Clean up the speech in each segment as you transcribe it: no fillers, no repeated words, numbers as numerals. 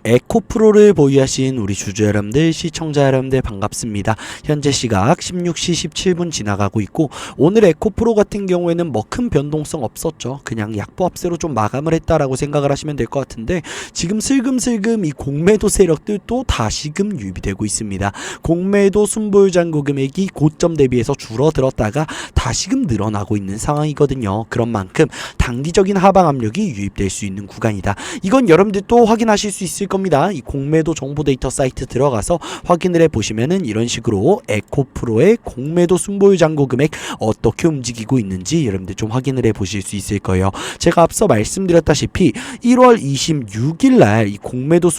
에코프로를 보유하신 우리 주주 여러분들, 시청자 여러분들 반갑습니다. 현재 시각 16시 17분 지나가고 있고, 오늘 에코프로 같은 경우에는 뭐 큰 변동성 없었죠. 그냥 약보합세로 좀 마감을 했다라고 생각을 하시면 될 것 같은데, 지금 슬금슬금 이 공매도 세력들 또 다시금 유입이 되고 있습니다. 공매도 순보유 잔고 금액이 고점 대비해서 줄어들었다가 다시금 늘어나고 있는 상황이거든요. 그런 만큼 단기적인 하방 압력이 유입될 수 있는 구간이다. 이건 여러분들 또 확인하실 수 있을 겁니다. 이 공매도 정보 데이터 사이트 들어가서 확인을 해보시면은 이런 식으로 에코프로의 공매도 순보유 잔고 금액 어떻게 움직이고 있는지 여러분들 좀 확인을 해보실 수 있을 거예요. 제가 앞서 말씀드렸다시피 1월 26일날 이 공매도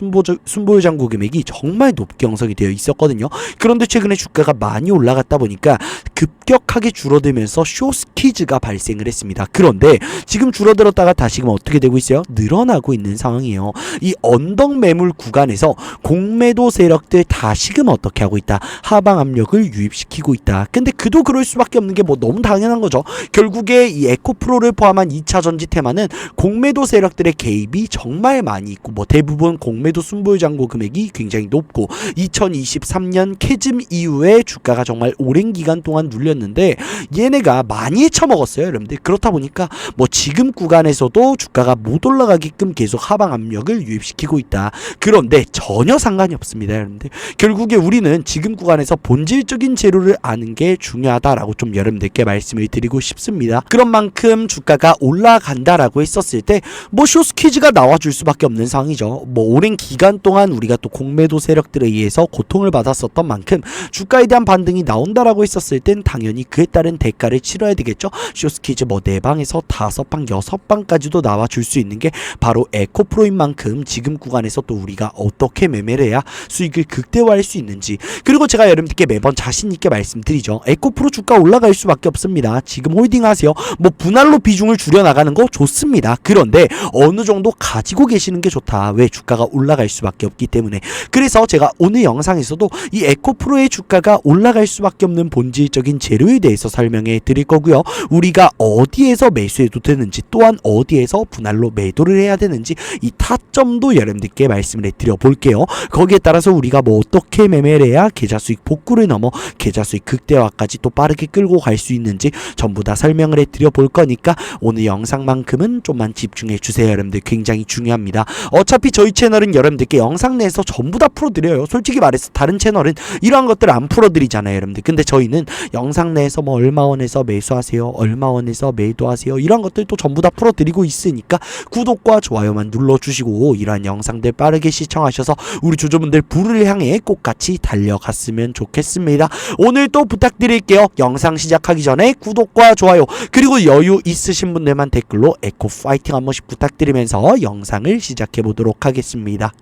순보유 잔고 금액이 정말 높게 형성이 되어 있었거든요. 그런데 최근에 주가가 많이 올라갔다 보니까 급격하게 줄어들면서 숏스퀴즈가 발생을 했습니다. 그런데 지금 줄어들었다가 다시금 어떻게 되고 있어요? 늘어나고 있는 상황이에요. 이 언덕 매물 구간에서 공매도 세력들 다시금 어떻게 하고 있다? 하방 압력을 유입시키고 있다. 근데 그도 그럴 수밖에 없는 게 뭐 너무 당연한 거죠. 결국에 이 에코프로를 포함한 2차 전지 테마는 공매도 세력들의 개입이 정말 많이 있고, 뭐 대부분 공매도 순보유 잔고 금액이 굉장히 높고, 2023년 캐즘 이후에 주가가 정말 오랜 기간 동안 눌렸는데 얘네가 많이 헤쳐먹었어요, 여러분들. 그렇다 보니까 뭐 지금 구간에서도 주가가 못 올라가게끔 계속 하방 압력을 유입시키고 있다. 그런데 전혀 상관이 없습니다, 여러분들. 결국에 우리는 지금 구간에서 본질적인 재료를 아는 게 중요하다라고 좀 여러분들께 말씀을 드리고 싶습니다. 그런 만큼 주가가 올라간다라고 했었을 때 뭐 숏스퀴즈가 나와줄 수밖에 없는 상황이죠. 뭐 오랜 기간 동안 우리가 또 공매도 세력들에 의해서 고통을 받았었던 만큼 주가에 대한 반등이 나온다라고 했었을 땐 당연히 그에 따른 대가를 치러야 되겠죠. 숏스퀴즈 뭐 4방에서 5방, 6방까지도 나와줄 수 있는 게 바로 에코프로인 만큼 지금 구간에서 또 우리가 어떻게 매매를 해야 수익을 극대화할 수 있는지, 그리고 제가 여러분들께 매번 자신있게 말씀드리죠. 에코프로 주가 올라갈 수밖에 없습니다. 지금 홀딩하세요. 뭐 분할로 비중을 줄여나가는 거 좋습니다. 그런데 어느 정도 가지고 계시는 게 좋다. 왜? 주가가 올라갈 수밖에 없기 때문에. 그래서 제가 오늘 영상에서도 이 에코프로의 주가가 올라갈 수밖에 없는 본질적인 재료에 대해서 설명해 드릴 거고요. 우리가 어디에서 매수해도 되는지, 또한 어디에서 분할로 매도를 해야 되는지 이 타점도 여러분들께 말씀을 해드려 볼게요. 거기에 따라서 우리가 뭐 어떻게 매매를 해야 계좌 수익 복구를 넘어 계좌 수익 극대화까지 또 빠르게 끌고 갈 수 있는지 전부 다 설명을 해드려 볼 거니까 오늘 영상만큼은 좀만 집중해 주세요. 여러분들 굉장히 중요합니다. 어차피 저희 채널은 여러분들께 영상 내에서 전부 다 풀어드려요. 솔직히 말해서 다른 채널은 이러한 것들을 안 풀어드리잖아요, 여러분들. 근데 저희는 영상 내에서 뭐 얼마원에서 매수하세요, 얼마원에서 매도하세요, 이런 것들도 전부 다 풀어드리고 있으니까 구독과 좋아요만 눌러주시고 이러한 영상들 빠르게 시청하셔서 우리 주주분들 부를 향해 꼭 같이 달려갔으면 좋겠습니다. 오늘 또 부탁드릴게요. 영상 시작하기 전에 구독과 좋아요, 그리고 여유 있으신 분들만 댓글로 에코 파이팅 한 번씩 부탁드리면서 영상을 시작해 보도록 하겠습니다.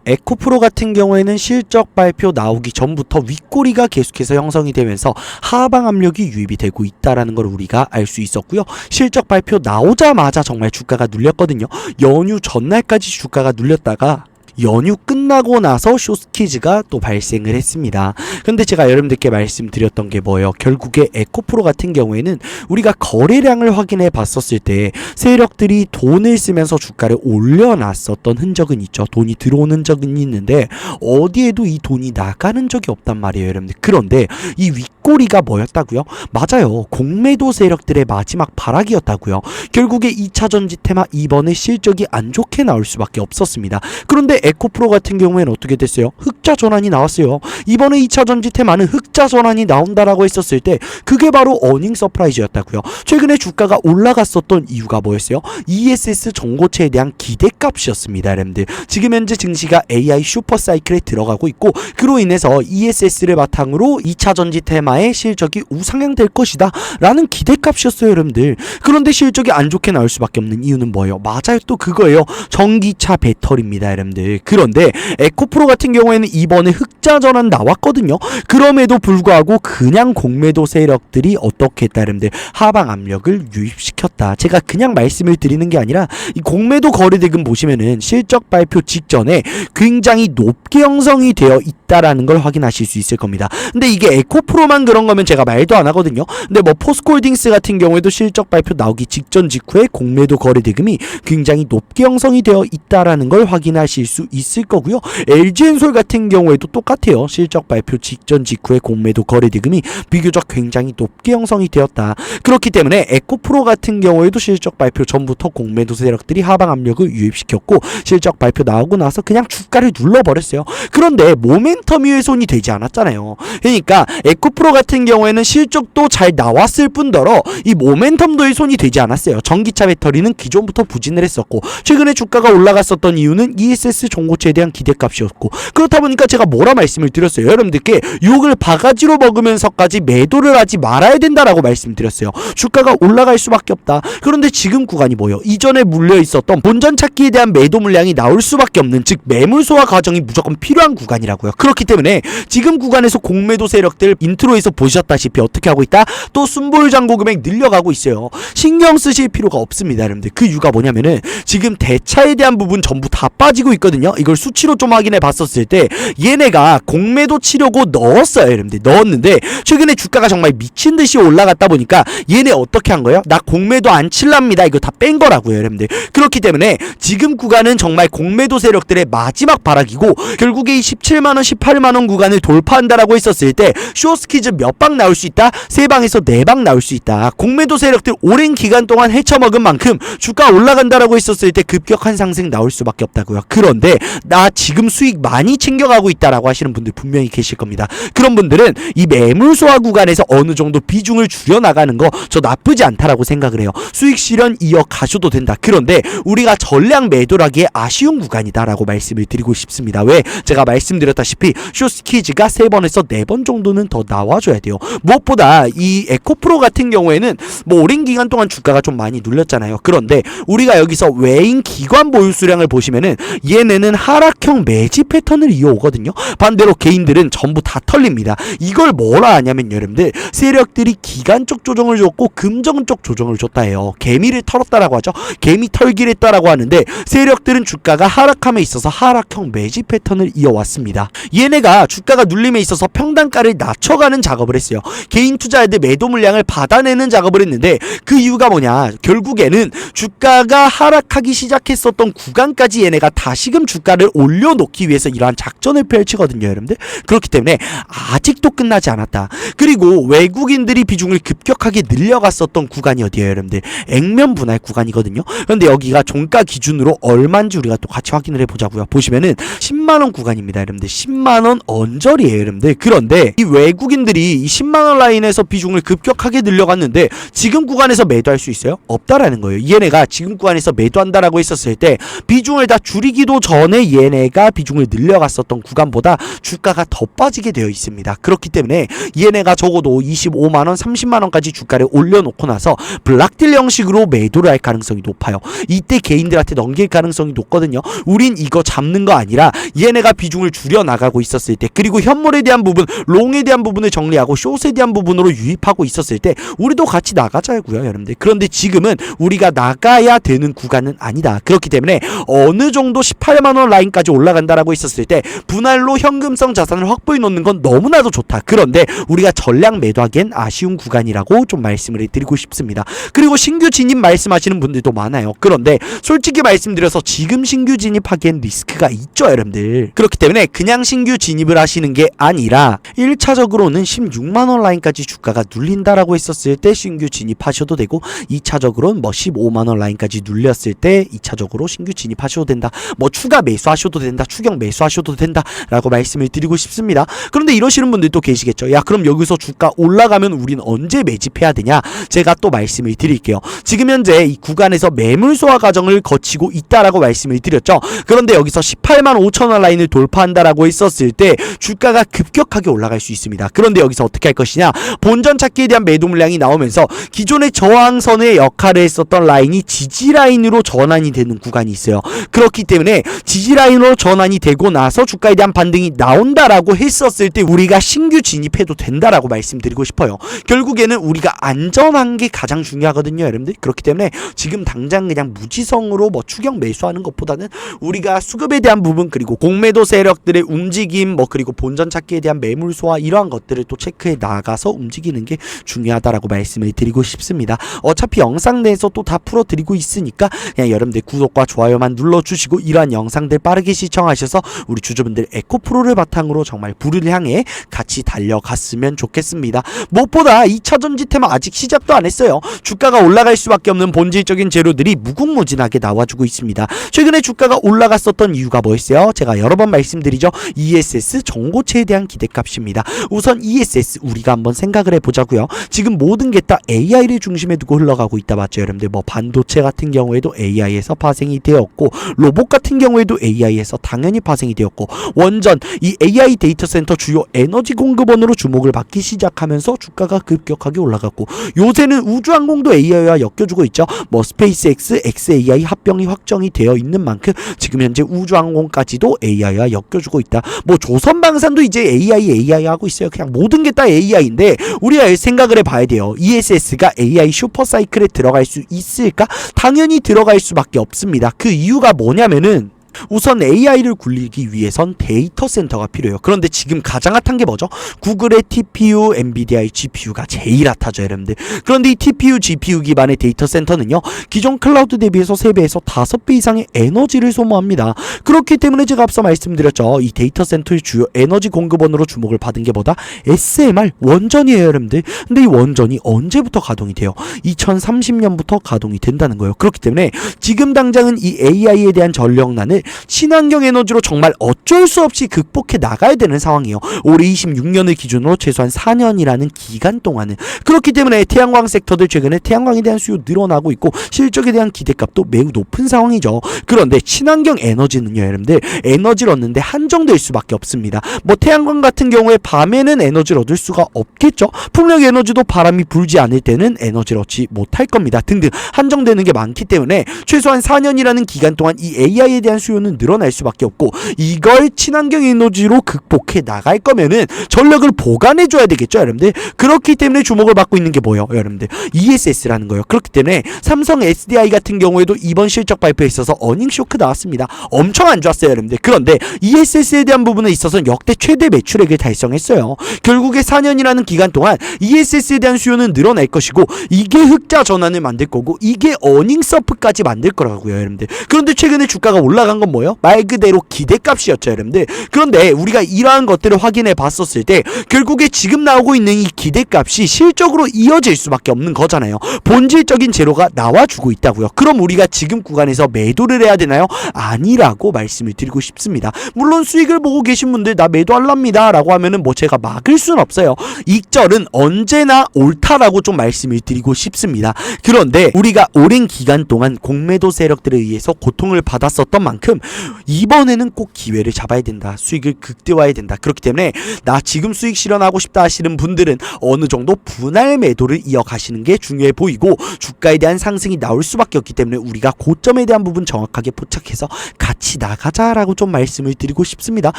에코프로 같은 경우에는 실적 발표 나오기 전부터 윗꼬리가 계속해서 형성이 되면서 하방 압력이 유입이 되고 있다라는 걸 우리가 알 수 있었고요. 실적 발표 나오자마자 정말 주가가 눌렸거든요. 연휴 전날까지 주가가 눌렸다가 연휴 끝나고 나서 숏스퀴즈가 또 발생을 했습니다. 근데 제가 여러분들께 말씀드렸던 게 뭐예요? 결국에 에코프로 같은 경우에는 우리가 거래량을 확인해 봤었을 때 세력들이 돈을 쓰면서 주가를 올려놨었던 흔적은 있죠. 돈이 들어오는 흔적은 있는데 어디에도 이 돈이 나가는 적이 없단 말이에요, 여러분들. 그런데 이 윗꼬리가 뭐였다고요? 맞아요. 공매도 세력들의 마지막 발악이었다고요. 결국에 2차 전지 테마 이번에 실적이 안 좋게 나올 수밖에 없었습니다. 그런데 에코프로 같은 경우에는 어떻게 됐어요? 흑자 전환이 나왔어요. 이번에 2차 전지 테마는 흑자 전환이 나온다라고 했었을 때 그게 바로 어닝 서프라이즈였다고요. 최근에 주가가 올라갔었던 이유가 뭐였어요? ESS 전고체에 대한 기대값이었습니다, 여러분들. 지금 현재 증시가 AI 슈퍼 사이클에 들어가고 있고, 그로 인해서 ESS를 바탕으로 2차 전지 테마의 실적이 우상향될 것이다 라는 기대값이었어요, 여러분들. 그런데 실적이 안 좋게 나올 수밖에 없는 이유는 뭐예요? 맞아요, 또 그거예요. 전기차 배터리입니다, 여러분들. 그런데 에코프로 같은 경우에는 이번에 흑자 전환 나왔거든요. 그럼에도 불구하고 그냥 공매도 세력들이 어떻게 했다, 여러분들? 하방 압력을 유입시켰다. 제가 그냥 말씀을 드리는 게 아니라 이 공매도 거래대금 보시면은 실적 발표 직전에 굉장히 높게 형성이 되어 있다 있다라는 걸 확인하실 수 있을 겁니다. 근데 이게 에코프로만 그런 거면 제가 말도 안 하거든요. 근데 뭐 포스코홀딩스 같은 경우에도 실적 발표 나오기 직전 직후에 공매도 거래 대금이 굉장히 높게 형성이 되어 있다라는 걸 확인하실 수 있을 거고요. LG엔솔 같은 경우에도 똑같아요. 실적 발표 직전 직후에 공매도 거래 대금이 비교적 굉장히 높게 형성이 되었다. 그렇기 때문에 에코프로 같은 경우에도 실적 발표 전부터 공매도 세력들이 하방 압력을 유입시켰고 실적 발표 나오고 나서 그냥 주가를 눌러버렸어요. 그런데 모멘텀이 훼손이 되지 않았잖아요. 그러니까 에코프로 같은 경우에는 실적도 잘 나왔을 뿐더러 이 모멘텀도 훼손이 되지 않았어요. 전기차 배터리는 기존부터 부진을 했었고 최근에 주가가 올라갔었던 이유는 ESS 종고체에 대한 기대값이었고 그렇다 보니까 제가 뭐라 말씀을 드렸어요. 여러분들께 욕을 바가지로 먹으면서까지 매도를 하지 말아야 된다라고 말씀드렸어요. 주가가 올라갈 수밖에 없다. 그런데 지금 구간이 뭐예요? 이전에 물려 있었던 본전 찾기에 대한 매도 물량이 나올 수밖에 없는 즉 매물 소화 과정이 무조건 필요한 구간이라고요. 그렇기 때문에 지금 구간에서 공매도 세력들 인트로에서 보셨다시피 어떻게 하고 있다? 또 순보유 잔고 금액 늘려가고 있어요. 신경 쓰실 필요가 없습니다, 여러분들. 그 이유가 뭐냐면은 지금 대차에 대한 부분 전부 다 빠지고 있거든요. 이걸 수치로 좀 확인해 봤었을 때 얘네가 공매도 치려고 넣었어요, 여러분들. 넣었는데 최근에 주가가 정말 미친 듯이 올라갔다 보니까 얘네 어떻게 한 거예요? 나 공매도 안 칠랍니다. 이거 다 뺀 거라고요, 여러분들. 그렇기 때문에 지금 구간은 정말 공매도 세력들의 마지막 발악이고 결국에 이 17만원, 18만원 구간을 돌파한다라고 했었을 때 쇼스키즈 몇 방 나올 수 있다? 3방에서 4방 나올 수 있다. 공매도 세력들 오랜 기간 동안 헤쳐먹은 만큼 주가 올라간다라고 했었을 때 급격한 상승 나올 수밖에 없다고요. 그런데 나 지금 수익 많이 챙겨가고 있다라고 하시는 분들 분명히 계실 겁니다. 그런 분들은 이 매물 소화 구간에서 어느 정도 비중을 줄여나가는 거 저 나쁘지 않다라고 생각을 해요. 수익 실현 이어가셔도 된다. 그런데 우리가 전량 매도를 하기에 아쉬운 구간이다라고 말씀을 드리고 싶습니다. 왜? 제가 말씀드렸다시피 쇼스키즈가 3번에서 4번 정도는 더 나와줘야 돼요. 무엇보다 이 에코프로 같은 경우에는 뭐 오랜 기간 동안 주가가 좀 많이 눌렸잖아요. 그런데 우리가 여기서 외인 기관 보유 수량을 보시면은 얘네는 하락형 매집 패턴을 이어오거든요. 반대로 개인들은 전부 다 털립니다. 이걸 뭐라 하냐면 여러분들 세력들이 기간 쪽 조정을 줬고 금전 쪽 조정을 줬다 해요. 개미를 털었다라고 하죠. 개미 털기를 했다라고 하는데 세력들은 주가가 하락함에 있어서 하락형 매집 패턴을 이어왔습니다. 얘네가 주가가 눌림에 있어서 평단가를 낮춰가는 작업을 했어요. 개인 투자자들 매도 물량을 받아내는 작업을 했는데 그 이유가 뭐냐? 결국에는 주가가 하락하기 시작했었던 구간까지 얘네가 다시금 주가를 올려놓기 위해서 이러한 작전을 펼치거든요, 여러분들. 그렇기 때문에 아직도 끝나지 않았다. 그리고 외국인들이 비중을 급격하게 늘려갔었던 구간이 어디예요, 여러분들? 액면 분할 구간이거든요. 그런데 여기가 종가 기준으로 얼마인지 우리가 또 같이 확인을 해보자고요. 보시면은 10만원 구간입니다, 여러분들. 10만원 언저리예요, 여러분들. 그런데 이 외국인들이 이 10만원 라인에서 비중을 급격하게 늘려갔는데 지금 구간에서 매도할 수 있어요? 없다라는 거예요. 얘네가 지금 구간에서 매도한다라고 했었을 때 비중을 다 줄이기도 전에 얘네가 비중을 늘려갔었던 구간보다 주가가 더 빠지게 되어 있습니다. 그렇기 때문에 얘네가 적어도 25만원, 30만원까지 주가를 올려놓고 나서 블락딜 형식으로 매도를 할 가능성이 높아요. 이때 개인들한테 넘길 가능성이 높거든요. 우린 이거 잡는 거 아니라 얘네가 비중을 줄여나가고 있었을 때 그리고 현물에 대한 부분, 롱에 대한 부분을 정리하고 숏에 대한 부분으로 유입하고 있었을 때 우리도 같이 나가자고요, 여러분들. 그런데 지금은 우리가 나가야 되는 구간은 아니다. 그렇기 때문에 어느 정도 18만원 라인까지 올라간다라고 했었을 때 분할로 현금성 자산을 확보해 놓는 건 너무나도 좋다. 그런데 우리가 전량 매도하기엔 아쉬운 구간이라고 좀 말씀을 드리고 싶습니다. 그리고 신규 진입 말씀하시는 분들도 많아요. 그런데 솔직히 말씀드려서 지금 신규 진입하기엔 리스크가 있죠, 여러분들. 그렇기 때문에 그냥 신규 진입을 하시는 게 아니라 1차적으로는 16만원 라인까지 주가가 눌린다라고 했었을 때 신규 진입하셔도 되고 2차적으로는 뭐 15만원 라인까지 눌렸을 때 2차적으로 신규 진입하셔도 된다. 뭐 추가 매수하셔도 된다. 추격 매수하셔도 된다 라고 말씀을 드리고 싶습니다. 그런데 이러시는 분들도 계시겠죠. 야, 그럼 여기서 주가 올라가면 우린 언제 매집해야 되냐? 제가 또 말씀을 드릴게요. 지금 현재 이 구간에서 매물 소화 과정을 거치고 있다라고 말씀을 드렸죠. 그런데 여기서 18만 5천원 라인을 돌파한다라고 했었을 때 주가가 급격하게 올라갈 수 있습니다. 그런데 여기서 어떻게 할 것이냐? 본전 찾기에 대한 매도 물량이 나오면서 기존의 저항선의 역할을 했었던 라인이 지지 라인으로 전환이 되는 구간이 있어요. 그렇기 때문에 지지 라인으로 전환이 되고 나서 주가에 대한 반등이 나온다라고 했었을 때 우리가 신규 진입해도 된다라고 말씀드리고 싶어요. 결국에는 우리가 안전한 게 가장 중요하거든요, 여러분들. 그렇기 때문에 지금 당장 그냥 무지성으로 뭐 추격 매수하는 것보다는 우리가 수급에 대한 부분 그리고 공매도 세력들의 움직임 움직임 뭐 그리고 본전 찾기에 대한 매물 소화 이러한 것들을 또 체크해 나가서 움직이는 게 중요하다라고 말씀을 드리고 싶습니다. 어차피 영상 내에서 또 다 풀어드리고 있으니까 그냥 여러분들 구독과 좋아요만 눌러주시고 이러한 영상들 빠르게 시청하셔서 우리 주주분들 에코프로를 바탕으로 정말 불을 향해 같이 달려갔으면 좋겠습니다. 무엇보다 2차 전지 테마 아직 시작도 안 했어요. 주가가 올라갈 수밖에 없는 본질적인 재료들이 무궁무진하게 나와주고 있습니다. 최근에 주가가 올라갔었던 이유가 뭐였어요? 제가 여러 번 말씀드리죠. ESS 전고체에 대한 기대값입니다. 우선 ESS 우리가 한번 생각을 해보자고요. 지금 모든 게 다 AI를 중심에 두고 흘러가고 있다 맞죠 여러분들? 뭐 반도체 같은 경우에도 AI에서 파생이 되었고 로봇 같은 경우에도 AI에서 당연히 파생이 되었고 원전 이 AI 데이터 센터 주요 에너지 공급원으로 주목을 받기 시작하면서 주가가 급격하게 올라갔고 요새는 우주항공도 AI와 엮여주고 있죠. 뭐 스페이스X, XAI 합병이 확정이 되어 있는 만큼 지금 현재 우주항공까지도 AI와 엮여주고 있다. 뭐 조선방산도 이제 AI 하고 있어요. 그냥 모든 게 다 AI인데 우리가 생각을 해봐야 돼요. ESS가 AI 슈퍼사이클에 들어갈 수 있을까? 당연히 들어갈 수밖에 없습니다. 그 이유가 뭐냐면은 우선 AI를 굴리기 위해선 데이터 센터가 필요해요. 그런데 지금 가장 핫한 게 뭐죠? 구글의 TPU, 엔비디아의 GPU가 제일 핫하죠 여러분들. 그런데 이 TPU, GPU 기반의 데이터 센터는요 기존 클라우드 대비해서 3배에서 5배 이상의 에너지를 소모합니다. 그렇기 때문에 제가 앞서 말씀드렸죠. 이 데이터 센터의 주요 에너지 공급원으로 주목을 받은 게 뭐다? SMR 원전이에요 여러분들. 근데 이 원전이 언제부터 가동이 돼요? 2030년부터 가동이 된다는 거예요. 그렇기 때문에 지금 당장은 이 AI에 대한 전력난을 친환경 에너지로 정말 어쩔 수 없이 극복해 나가야 되는 상황이에요. 올해 26년을 기준으로 최소한 4년이라는 기간 동안은. 그렇기 때문에 태양광 섹터들 최근에 태양광에 대한 수요 늘어나고 있고 실적에 대한 기대값도 매우 높은 상황이죠. 그런데 친환경 에너지는요 여러분들 에너지를 얻는데 한정될 수밖에 없습니다. 뭐 태양광 같은 경우에 밤에는 에너지를 얻을 수가 없겠죠. 풍력 에너지도 바람이 불지 않을 때는 에너지를 얻지 못할 겁니다. 등등 한정되는 게 많기 때문에 최소한 4년이라는 기간 동안 이 AI에 대한 수요는 늘어날 수밖에 없고 이걸 친환경 에너지로 극복해 나갈 거면은 전력을 보관해 줘야 되겠죠 여러분들. 그렇기 때문에 주목을 받고 있는 게 뭐예요 여러분들? ESS라는 거예요. 그렇기 때문에 삼성 SDI 같은 경우에도 이번 실적 발표에 있어서 어닝 쇼크 나왔습니다. 엄청 안 좋았어요 여러분들. 그런데 ESS에 대한 부분에 있어서는 역대 최대 매출액을 달성했어요. 결국에 4년이라는 기간 동안 ESS에 대한 수요는 늘어날 것이고 이게 흑자 전환을 만들 거고 이게 어닝 서프까지 만들 거라고요 여러분들. 그런데 최근에 주가가 올라간 건 뭐예요? 말 그대로 기대값이었죠 여러분들. 그런데 우리가 이러한 것들을 확인해 봤었을 때 결국에 지금 나오고 있는 이 기대값이 실적으로 이어질 수밖에 없는 거잖아요. 본질적인 재료가 나와주고 있다고요. 그럼 우리가 지금 구간에서 매도를 해야 되나요? 아니라고 말씀을 드리고 싶습니다. 물론 수익을 보고 계신 분들 나 매도할랍니다 라고 하면은 뭐 제가 막을 수는 없어요. 익절은 언제나 옳다라고 좀 말씀을 드리고 싶습니다. 그런데 우리가 오랜 기간 동안 공매도 세력들에 의해서 고통을 받았었던 만큼 이번에는 꼭 기회를 잡아야 된다. 수익을 극대화해야 된다. 그렇기 때문에 나 지금 수익 실현하고 싶다 하시는 분들은 어느 정도 분할 매도를 이어가시는 게 중요해 보이고 주가에 대한 상승이 나올 수밖에 없기 때문에 우리가 고점에 대한 부분 정확하게 포착해서 같이 나가자라고 좀 말씀을 드리고 싶습니다.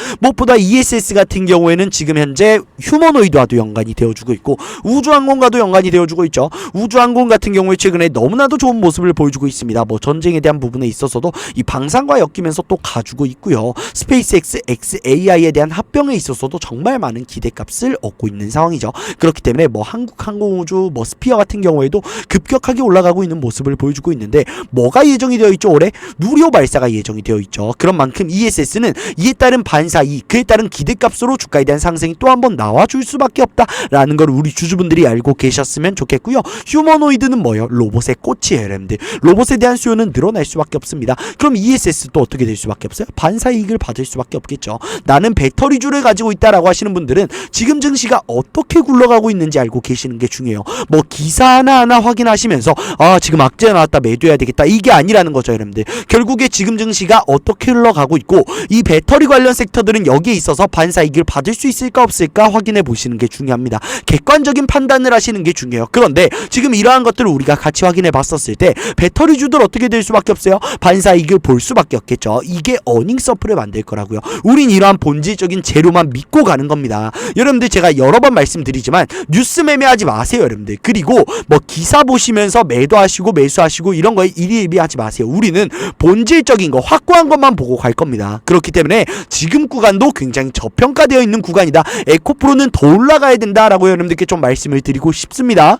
무엇보다 ESS 같은 경우에는 지금 현재 휴머노이드와도 연관이 되어주고 있고 우주항공과도 연관이 되어주고 있죠. 우주항공 같은 경우에 최근에 너무나도 좋은 모습을 보여주고 있습니다. 뭐 전쟁에 대한 부분에 있어서도 이 방산과 엮이면서 또 가지고 있고요. 스페이스X, XAI에 대한 합병에 있어서도 정말 많은 기대값을 얻고 있는 상황이죠. 그렇기 때문에 뭐 한국항공우주, 뭐 스피어 같은 경우에도 급격하게 올라가고 있는 모습을 보여주고 있는데 뭐가 예정이 되어 있죠? 올해 누리호 발사가 예정이 되어 있죠. 그런 만큼 ESS는 이에 따른 반사이익, 그에 따른 기대값으로 주가에 대한 상승이 또 한 번 나와줄 수밖에 없다라는 걸 우리 주주분들이 알고 계셨으면 좋겠고요. 휴머노이드는 뭐예요? 로봇의 꽃이에요 여러분들. 로봇에 대한 수요는 늘어날 수밖에 없습니다. 그럼 ESS 또 어떻게 될 수밖에 없어요? 반사이익을 받을 수밖에 없겠죠. 나는 배터리주를 가지고 있다라고 하시는 분들은 지금 증시가 어떻게 굴러가고 있는지 알고 계시는 게 중요해요. 뭐 기사 하나하나 확인하시면서 아 지금 악재 나왔다 매도해야 되겠다 이게 아니라는 거죠 여러분들. 결국에 지금 증시가 어떻게 흘러가고 있고 이 배터리 관련 섹터들은 여기에 있어서 반사이익을 받을 수 있을까 없을까 확인해 보시는 게 중요합니다. 객관적인 판단을 하시는 게 중요해요. 그런데 지금 이러한 것들을 우리가 같이 확인해 봤었을 때 배터리주들 어떻게 될 수밖에 없어요? 반사이익을 볼 수밖에 없겠죠. 말씀드렸죠. 이게 어닝 서플을 만들 거라고요. 우린 이러한 본질적인 재료만 믿고 가는 겁니다. 여러분들 제가 여러 번 말씀드리지만 뉴스 매매하지 마세요, 여러분들. 그리고 뭐 기사 보시면서 매도하시고 매수하시고 이런 거에 일희일비하지 마세요. 우리는 본질적인 거 확고한 것만 보고 갈 겁니다. 그렇기 때문에 지금 구간도 굉장히 저평가되어 있는 구간이다. 에코프로는 더 올라가야 된다라고 여러분들께 좀 말씀을 드리고 싶습니다.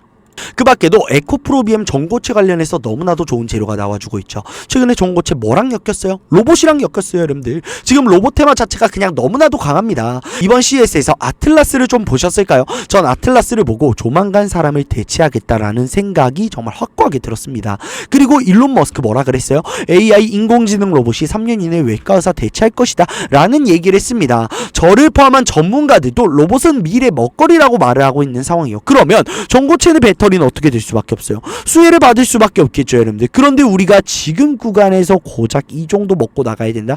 그 밖에도 에코프로비엠 전고체 관련해서 너무나도 좋은 재료가 나와주고 있죠. 최근에 전고체 뭐랑 엮였어요? 로봇이랑 엮였어요, 여러분들. 지금 로봇 테마 자체가 그냥 너무나도 강합니다. 이번 CES에서 아틀라스를 좀 보셨을까요? 전 아틀라스를 보고 조만간 사람을 대체하겠다라는 생각이 정말 확고하게 들었습니다. 그리고 일론 머스크 뭐라 그랬어요? AI 인공지능 로봇이 3년 이내에 외과 의사 대체할 것이다 라는 얘기를 했습니다. 저를 포함한 전문가들도 로봇은 미래 먹거리라고 말을 하고 있는 상황이에요. 그러면 전고체의 배터리는 어떻게 될 수밖에 없어요? 수혜를 받을 수밖에 없겠죠, 여러분들. 그런데 우리가 지금 구간에서 고작 이 정도 먹고 나가야 된다?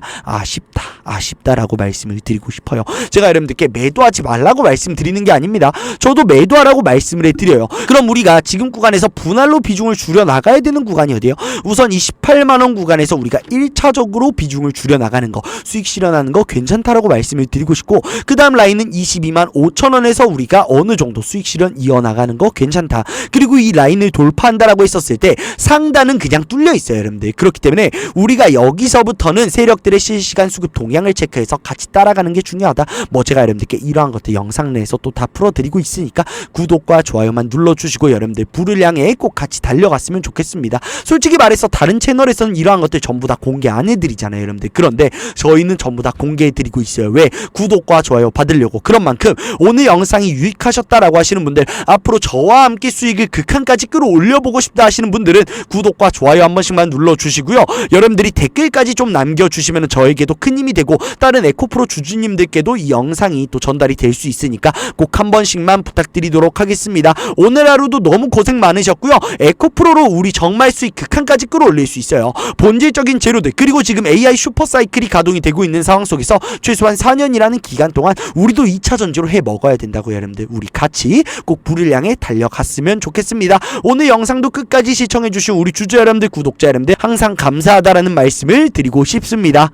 아쉽다라고 말씀을 드리고 싶어요. 제가 여러분들께 매도하지 말라고 말씀드리는 게 아닙니다. 저도 매도하라고 말씀을 해드려요. 그럼 우리가 지금 구간에서 분할로 비중을 줄여 나가야 되는 구간이 어디예요? 우선 28만원 구간에서 우리가 1차적으로 비중을 줄여 나가는 거, 수익 실현하는 거 괜찮다라고 말씀을 드리고 싶고, 그 다음 라인은 22만 5천원에서 우리가 어느 정도 수익 실현 이어나가는 거 괜찮다. 그리고 이 라인을 돌파한다라고 했었을 때 상단은 그냥 뚫려 있어요, 여러분들. 그렇기 때문에 우리가 여기서부터는 세력들의 실시간 수급 동향을 체크해서 같이 따라가는 게 중요하다. 뭐 제가 여러분들께 이러한 것들 영상 내에서 또 다 풀어드리고 있으니까 구독과 좋아요만 눌러주시고 여러분들 불을 향해 꼭 같이 달려갔으면 좋겠습니다. 솔직히 말해서 다른 채널에서는 이러한 것들 전부 다 공개 안 해드리잖아요, 여러분들. 그런데 저희는 전부 다 공개해드리고 있어요. 왜? 구독과 좋아요 받으려고. 그런 만큼 오늘 영상이 유익하셨다라고 하시는 분들, 앞으로 저와 함께 수익을 극한까지 끌어올려보고 싶다 하시는 분들은 구독과 좋아요 한 번씩만 눌러주시고요. 여러분들이 댓글까지 좀 남겨주시면 저에게도 큰 힘이 되고 다른 에코프로 주주님들께도 이 영상이 또 전달이 될 수 있으니까 꼭 한 번씩만 부탁드리도록 하겠습니다. 오늘 하루도 너무 고생 많으셨고요. 에코프로로 우리 정말 수익 극한까지 끌어올릴 수 있어요. 본질적인 재료들, 그리고 지금 AI 슈퍼사이클이 가동이 되고 있는 상황 속에서 최소한 4년이라는 기간 동안 우리도 2차 전지로 해 먹어야 된다고. 여러분들 우리 같이 꼭 불을 향해 달려갔으면 좋겠습니다. 오늘 영상도 끝까지 시청해주신 우리 주주 여러분들, 구독자 여러분들 항상 감사하다라는 말씀을 드리고 싶습니다.